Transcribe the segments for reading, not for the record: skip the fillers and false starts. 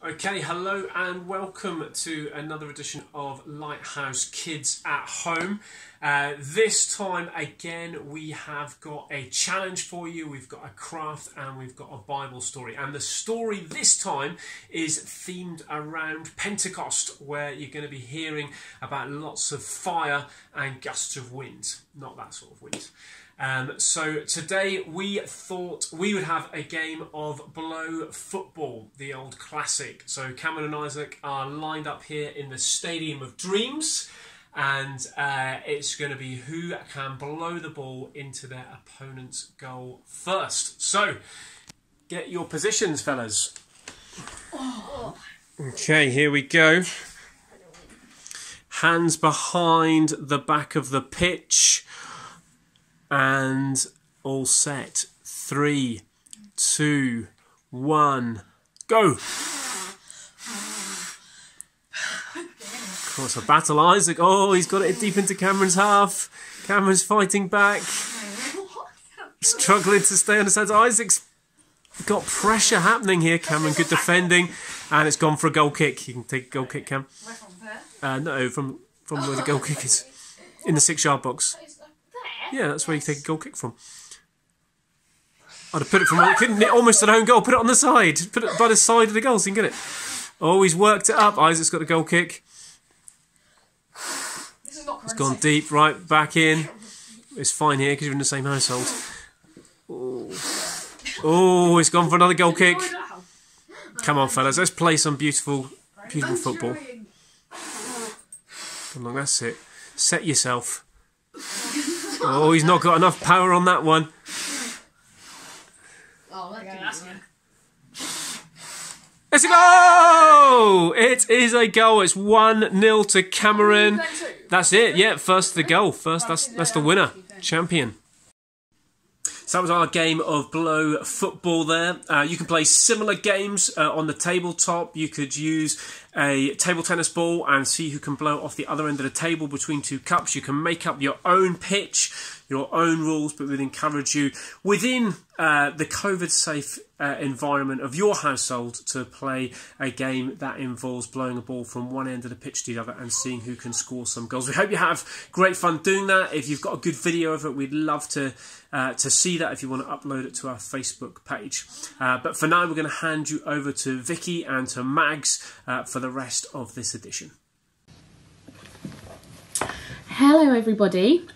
Okay, hello and welcome to another edition of Lighthouse Kids at Home. This time again we have got a challenge for you, we've got a craft and we've got a Bible story. And the story this time is themed around Pentecost, where you're going to be hearing about lots of fire and gusts of wind. Not that sort of wind. So today we thought we would have a game of blow football, the old classic. So Cameron and Isaac are lined up here in the Stadium of Dreams, and it's going to be who can blow the ball into their opponent's goal first. So get your positions, fellas. Okay, here we go. Hands behind the back of the pitch. And all set. 3, 2, 1, go! Of course, a battle. Isaac. Oh, he's got it deep into Cameron's half. Cameron's fighting back. Struggling to stay on the sides. Isaac's got pressure happening here. Cameron, good defending. And it's gone for a goal kick. You can take a goal kick, Cam. No, from where the goal kick is. In the 6-yard box. Yeah, that's where you take a goal kick from. I'd have put it from almost an own goal. Put it on the side. Put it by the side of the goal so you can get it. Oh, he's worked it up. Isaac's got the goal kick. It's gone deep, right back in. It's fine here because you're in the same household. Oh, it's gone for another goal kick. Come on, fellas, let's play some beautiful football. Come on, that's it. Set yourself. Oh, he's not got enough power on that one. Oh, that's good. It's a goal! It is a goal. It's 1-0 to Cameron. That's it. Yeah, first the goal. First, that's the winner. Champion. So that was our game of blow football there. You can play similar games on the tabletop. You could use a table tennis ball and see who can blow off the other end of the table between two cups. You can make up your own pitch, your own rules, but we'd encourage you within the COVID-safe environment of your household to play a game that involves blowing a ball from one end of the pitch to the other and seeing who can score some goals. We hope you have great fun doing that. If you've got a good video of it, we'd love to see that if you want to upload it to our Facebook page. But for now, we're going to hand you over to Vicky and to Mags for the rest of this edition. Hello everybody.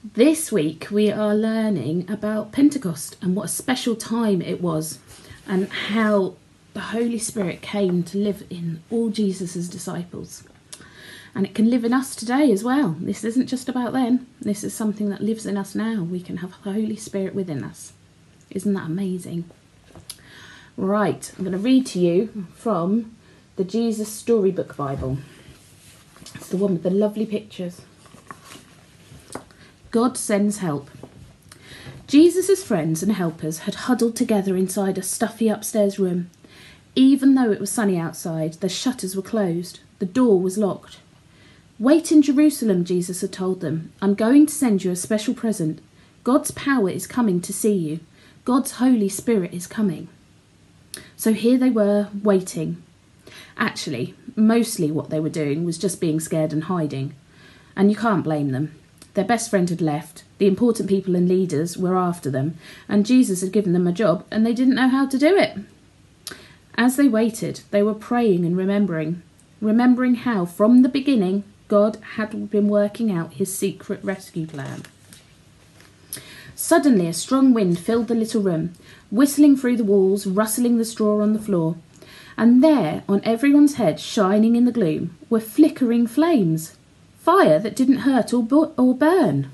This week we are learning about Pentecost and what a special time it was and how the Holy Spirit came to live in all Jesus' disciples. And it can live in us today as well. This isn't just about then. This is something that lives in us now. We can have the Holy Spirit within us. Isn't that amazing? Right, I'm going to read to you from the Jesus Storybook Bible. It's the one with the lovely pictures. God sends help. Jesus' friends and helpers had huddled together inside a stuffy upstairs room. Even though it was sunny outside, the shutters were closed. The door was locked. "Wait in Jerusalem," Jesus had told them. "I'm going to send you a special present. God's power is coming to see you. God's Holy Spirit is coming." So here they were, waiting. Actually, mostly what they were doing was just being scared and hiding. And you can't blame them. Their best friend had left, the important people and leaders were after them, and Jesus had given them a job and they didn't know how to do it. As they waited, they were praying and remembering how, from the beginning, God had been working out his secret rescue plan. Suddenly, a strong wind filled the little room, whistling through the walls, rustling the straw on the floor. And there, on everyone's head, shining in the gloom, were flickering flames. Fire that didn't hurt or burn.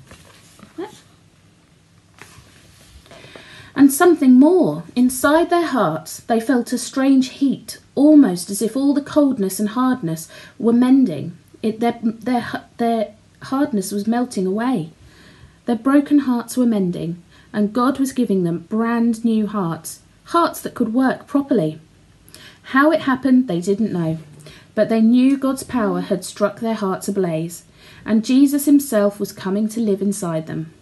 And something more. Inside their hearts, they felt a strange heat, almost as if all the coldness and hardness were mending. Their hardness was melting away. Their broken hearts were mending, and God was giving them brand new hearts, hearts that could work properly. How it happened, they didn't know. But they knew God's power had struck their hearts ablaze, and Jesus himself was coming to live inside them.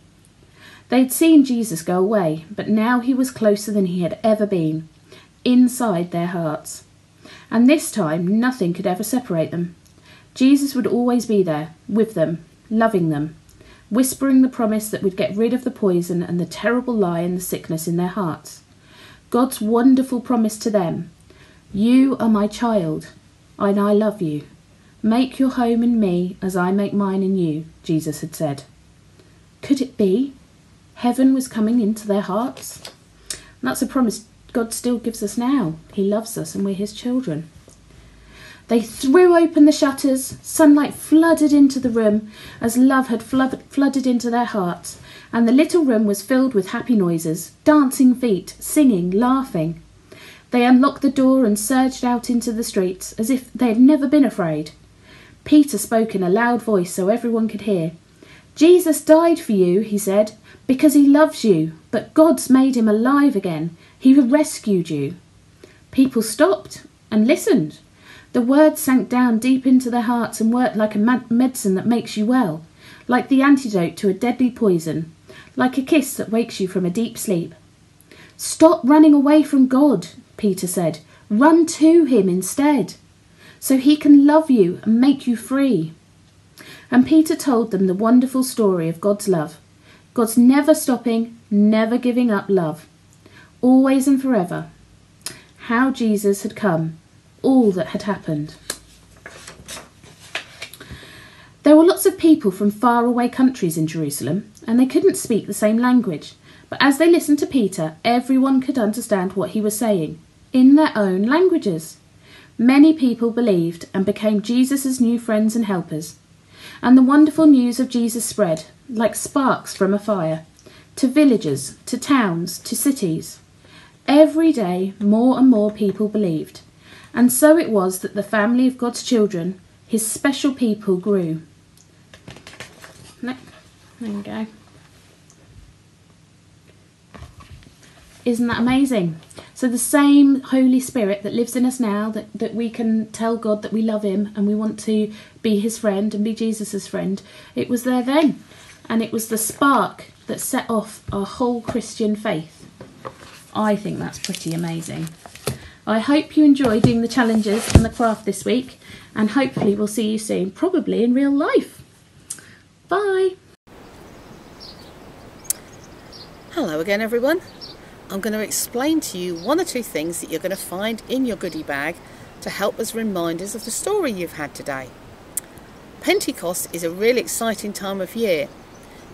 They'd seen Jesus go away, but now he was closer than he had ever been, inside their hearts. And this time, nothing could ever separate them. Jesus would always be there, with them, loving them, whispering the promise that would get rid of the poison and the terrible lie and the sickness in their hearts. God's wonderful promise to them: "You are my child, and I love you. Make your home in me as I make mine in you," Jesus had said. Could it be? Heaven was coming into their hearts? And that's a promise God still gives us now. He loves us and we're his children. They threw open the shutters. Sunlight flooded into the room as love had flooded into their hearts, and the little room was filled with happy noises, dancing feet, singing, laughing. They unlocked the door and surged out into the streets as if they had never been afraid. Peter spoke in a loud voice so everyone could hear. "Jesus died for you," he said, "because he loves you, but God's made him alive again. He rescued you." People stopped and listened. The words sank down deep into their hearts and worked like a medicine that makes you well, like the antidote to a deadly poison, like a kiss that wakes you from a deep sleep. "Stop running away from God," Peter said. "Run to him instead, so he can love you and make you free." And Peter told them the wonderful story of God's love. God's never stopping, never giving up love. Always and forever. How Jesus had come. All that had happened. There were lots of people from faraway countries in Jerusalem, and they couldn't speak the same language. But as they listened to Peter, everyone could understand what he was saying, in their own languages. Many people believed and became Jesus' new friends and helpers. And the wonderful news of Jesus spread, like sparks from a fire, to villages, to towns, to cities. Every day, more and more people believed. And so it was that the family of God's children, his special people, grew. There we go. Isn't that amazing? So the same Holy Spirit that lives in us now, that we can tell God that we love him and we want to be his friend and be Jesus's friend, it was there then. And it was the spark that set off our whole Christian faith. I think that's pretty amazing. I hope you enjoy doing the challenges and the craft this week, and hopefully we'll see you soon, probably in real life. Bye. Hello again, everyone. I'm going to explain to you one or two things that you're going to find in your goodie bag to help as reminders of the story you've had today. Pentecost is a really exciting time of year,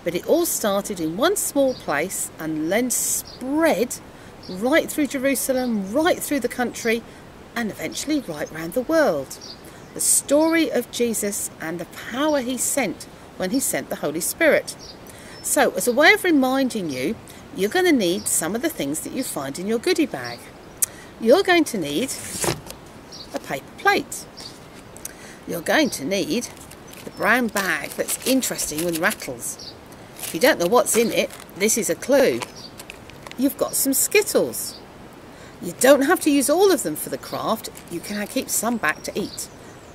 but it all started in one small place and then spread right through Jerusalem, right through the country, and eventually right round the world. The story of Jesus and the power he sent when he sent the Holy Spirit. So, as a way of reminding you, you're going to need some of the things that you find in your goodie bag. You're going to need a paper plate. You're going to need the brown bag that's interesting and rattles. If you don't know what's in it, this is a clue. You've got some Skittles. You don't have to use all of them for the craft. You can keep some back to eat.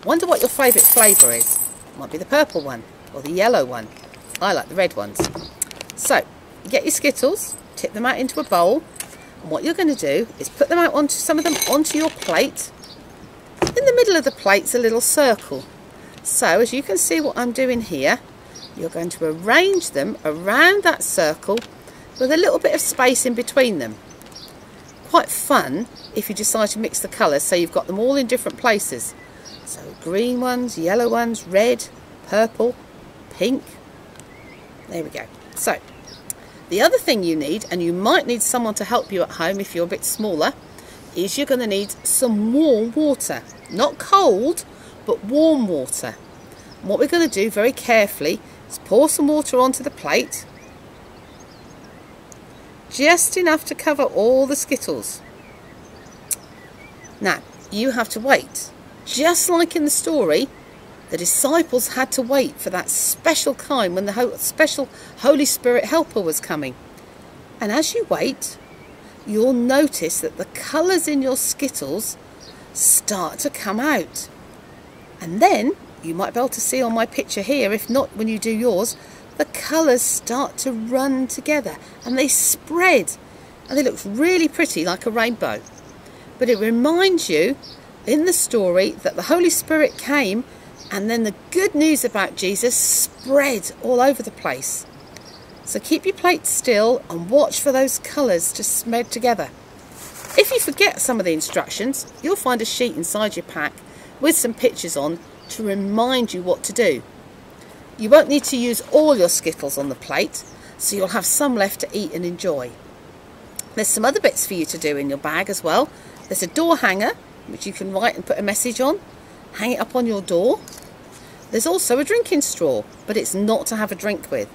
Wonder what your favourite flavour is. Might be the purple one or the yellow one. I like the red ones. So, you get your Skittles, tip them out into a bowl, and what you're going to do is put them out some of them onto your plate. In the middle of the plate's a little circle. So, as you can see what I'm doing here, you're going to arrange them around that circle with a little bit of space in between them. Quite fun if you decide to mix the colours so you've got them all in different places. So green ones, yellow ones, red, purple, pink. There we go. So the other thing you need, and you might need someone to help you at home if you're a bit smaller, is you're going to need some warm water. Not cold, but warm water. And what we're going to do very carefully is pour some water onto the plate. Just enough to cover all the Skittles. Now, you have to wait. Just like in the story, the disciples had to wait for that special time when the special Holy Spirit helper was coming. And as you wait, you'll notice that the colours in your Skittles start to come out. And then, you might be able to see on my picture here, if not when you do yours, the colours start to run together and they spread and they look really pretty like a rainbow. But it reminds you in the story that the Holy Spirit came, and then the good news about Jesus spread all over the place. So keep your plate still and watch for those colours to smear together. If you forget some of the instructions, you'll find a sheet inside your pack with some pictures on to remind you what to do. You won't need to use all your Skittles on the plate, so you'll have some left to eat and enjoy. There's some other bits for you to do in your bag as well. There's a door hanger, which you can write and put a message on. Hang it up on your door. There's also a drinking straw, but it's not to have a drink with.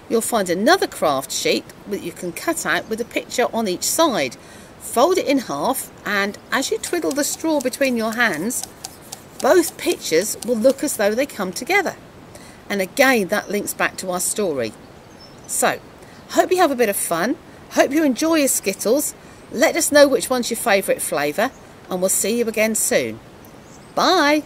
You'll find another craft sheet that you can cut out with a picture on each side. Fold it in half, and as you twiddle the straw between your hands, both pictures will look as though they come together. And again, that links back to our story. So, hope you have a bit of fun. Hope you enjoy your Skittles. Let us know which one's your favourite flavour, and we'll see you again soon. Bye!